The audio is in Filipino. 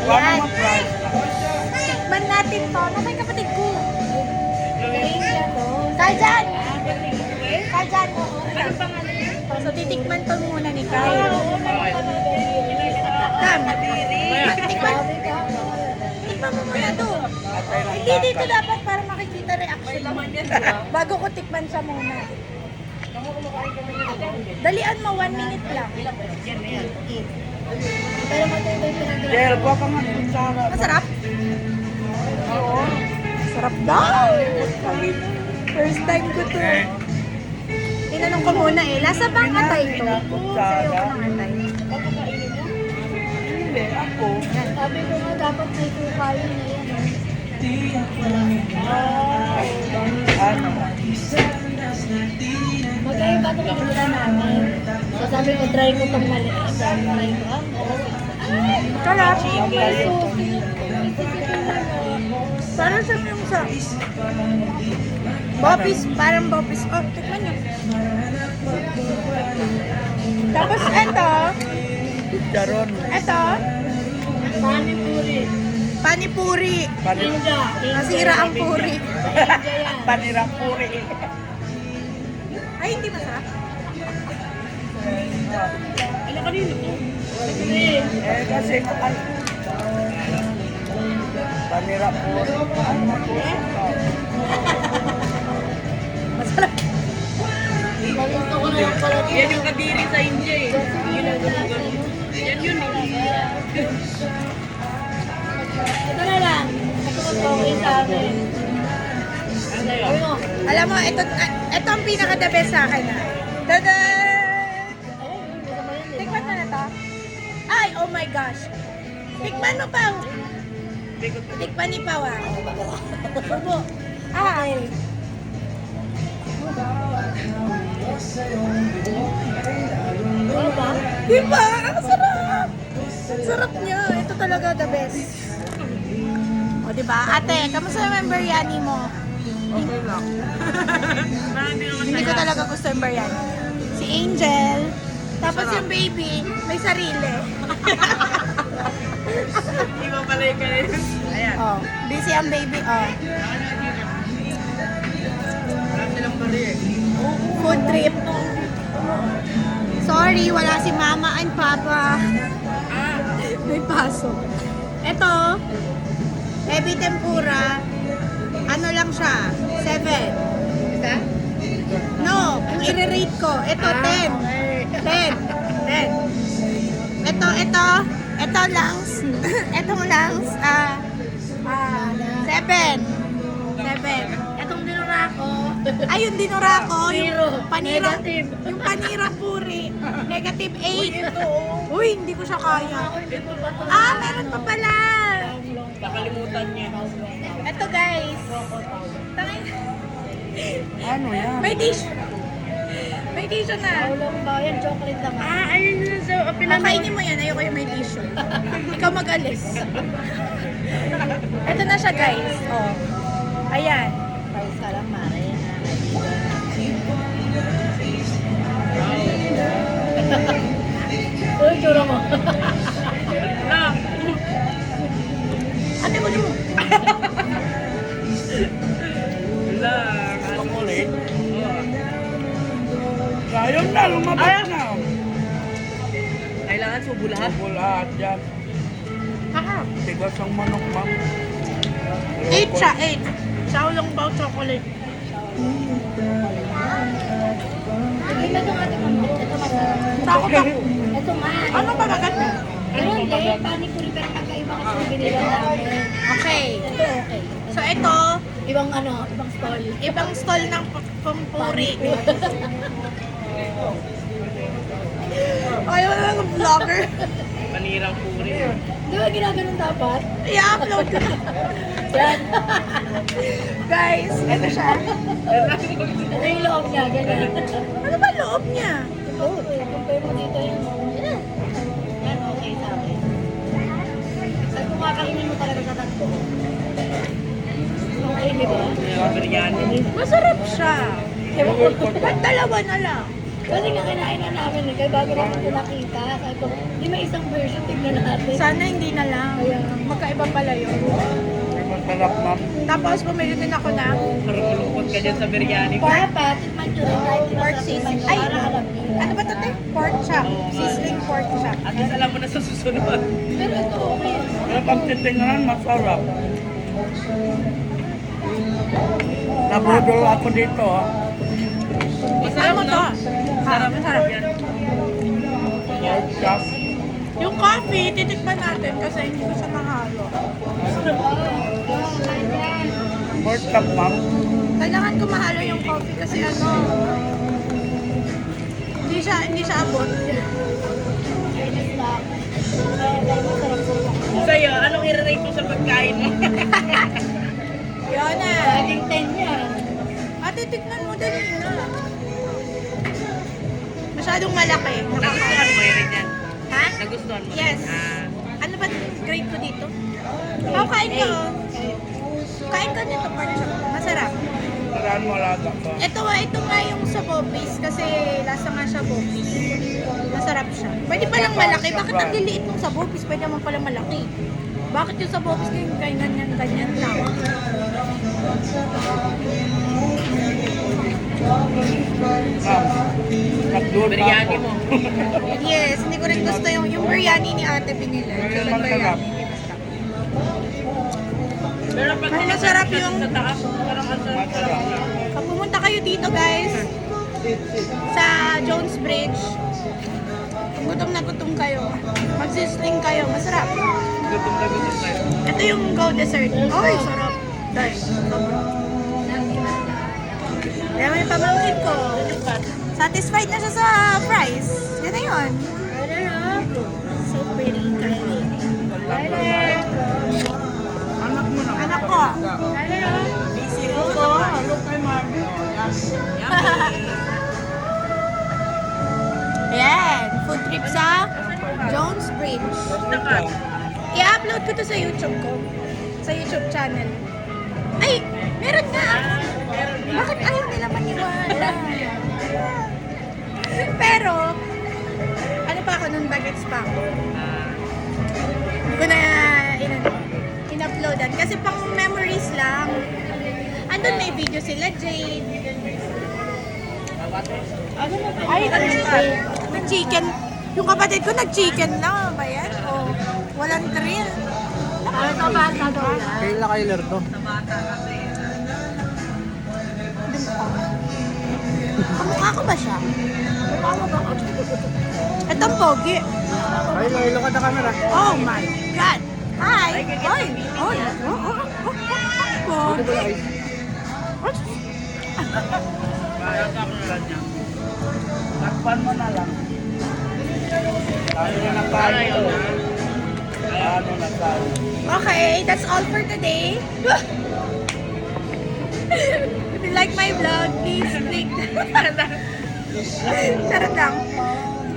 Ayan. mo price? Tikman natin to. Nasaan yung kapatid ko? Kajan! Kajan! So, titikman to muna ni Kyle. Tam, tikman. Tikman mo muna to. Hindi dito dapat para makikita reaction mo. Bago ko tikman siya muna. Dalian mo, 1 minute lang. Jel, buwa ka nga kutsara. Masarap? Oo. Sarap daw. First time ko to. Tinanong ko muna eh, lasa bang atay to? Sa'yo ko ng atay. Hindi, ako. Sabi ko nga dapat may kukayo na yan. Ano? Magkaiba ito pinula namin. So sabi ko, try ko itong maliit. Try ko, Sarap. so, Parang siya yung sa... Bopis, parang bopis. Oh, tikman nyo. Tapos eto, Chicharon. eto, panipuri. panipuri. Inja. Nasira ang puri. Panirang puri. Ay, hindi masarap. Ano kanino po? Eh, kasi ano? Panirang puri. Ano po? Masarap. Gusto ko na lang pala. Yan yung kadiri sa India eh. Yan yun eh. Ito na lang. Ito mag-okay sa akin. Ano? Alam mo, ito ang pinaka-the best sa akin. Tada! Tikman mo na to. Ay, oh my gosh. Tikman mo pa. Tikman ni Pao ah. Subo. Ay. Diba? Diba? Ang sarap. Ang sarap niya. Ito talaga the best. O diba? Ate, kamusta yung biryani mo? Okay lang. Hindi ko talaga gusto yung biryani. Si Angel. Tapos yung baby, may sarili. Iba pala yung kanina. Ayan. Oh, busy ang baby. Oh. Parang silang bari eh. Food trip. Sorry, wala si Mama and Papa. May pasok. Ito, Ebi Tempura. Ano lang siya? 7. Isa? No, yung i-rate ko. Ito, 10. 10. 10. Ito langs. Etong langs, 7. 7. Etong dinurako. Ay, yung dinurako. Zero. Yung panira. Negative. Yung panira puri. Negative 8. Uy, hindi ko siya kaya. Meron pa pala. Nakalimutan niya. Ito guys. Tangin. Ano yan? May tissue. May tissue na. Ulang ba yan? Chocolate lang. Ayun na sa Kainin mo yan. Ayoko yung may tissue. Ikaw mag-alis. Ito na siya guys. Oh. Ayan. Price ka lang, Mare. Uy, tsura mo. Ate mo mo. Wala. Chocolate. Sayang na, lumabas na. Kailangan subo lahat. Subo lahat yan. Tigas ang manok, ma'am. 8 siya, 8. Shaolong bao chocolate. Ito itong ating mamit. Ito masarap. Takot ako. Ito man. Ano ba kagat mo? Pero hindi, panipuri pero magkaiba kasi yung binila namin. Okay. Ito okay. So ito, Ibang ibang stall. ibang stall ng pampuri. Ayaw na lang ng vlogger. Panirang puri. Di ba ginaganon dapat? I-upload ko na. Yan. Guys, ito siya. Ito yung loob niya, ganyan. Ano ba loob niya? Oh, compare mo dito yung... Yan, okay sa akin. Saan kung kakainin mo talaga sa tatlo? Okay, di ba? Yung biryani. Masarap siya. Ewan ko. Ba't dalawa na lang? Kasi nga kinain na namin eh, kaya bago namin ito nakita. Sabi ko, di may isang version, tignan natin. Sana hindi na lang. Kaya, iba pala yun. Masarap, ma'am. Tapos bumili din ako ng Parang malungkot ka dyan sa biryani. Papa, tikman nyo rin kahit iba pork sa sizzling. tikman Ay, nyo para alam nyo. ano ba ito? Pork chop. Sizzling pork chop. At least alam mo na sa susunod. Pero ito okay. Pero pag titingnan, masarap. Nabudol ako dito, ha. Masarap, Ano no? to? Sarap, Masarap. sarap yan. Pork chop. Yung coffee, titikman natin kasi hindi ko siya mahalo. Pork chop, ma'am. Kailangan ko mahalo yung coffee kasi ano, hindi siya abot. Sa'yo, anong i-rate mo sa pagkain mo? Yun na. Laging 10 yan. Ate, tikman mo dali na. Masyadong malaki. Nagustuhan mo i-rate yan? Ha? Nagustuhan mo? Yes. Ah. Ano ba grade ko dito? Oh, kain ko. Kain ko dito, pork chop. Masarap. Saan mo laga ko? Ito nga yung sa Bopis kasi lasa nga siya Bopis. Masarap siya. Pwede palang malaki. Bakit ang liliit nung sa Bopis? Pwede naman palang malaki. Bakit yung sa Bopis ganyan lang? Nagduda Biryani ako. mo. Yes, hindi ko rin gusto yung biryani ni ate binili. Chicken Masarap. biryani. Pero pag Ay, masarap tinatapos yung- sa taas, parang ang sarap. Masarap. Pag pumunta kayo dito guys, sa Jones Bridge, kung gutom na gutom kayo, magsisling kayo, masarap. Gutom na gutom tayo. Ito yung go dessert. Ay, sarap. Guys, sobra. Kaya may pamangkin ko. Satisfied na siya sa price. Yan na yun. So pretty. Anak mo na. Anak ko. Busy mo Ko. Look kay mami. Ayan. Food trip sa Jones Bridge. Naka. I-upload ko to sa YouTube ko. Sa YouTube channel. Ay! Meron nga! Bakit ayaw nila maniwala? Pero, ano pa ako nung bagets pa ako? Hindi ko na in-uploadan. Kasi pang memories lang. Andun may video sila, Jade. Ay, nag-chicken. Yung kapatid ko nag-chicken lang. Ano ba yan? O, walang thrill. Ano ito ba? Kayla Kyler to. Kamukha ko ba siya? Itong pogi. Kayla, ilo ka na camera. Oh my God! Hi! Oy! Oy! Pogi! Kaya ka na lang niya. Takpan mo na lang. Tayo na ng kayo. Ano na tayo. Okay, that's all for today. If you like my vlog, please click. Charot lang.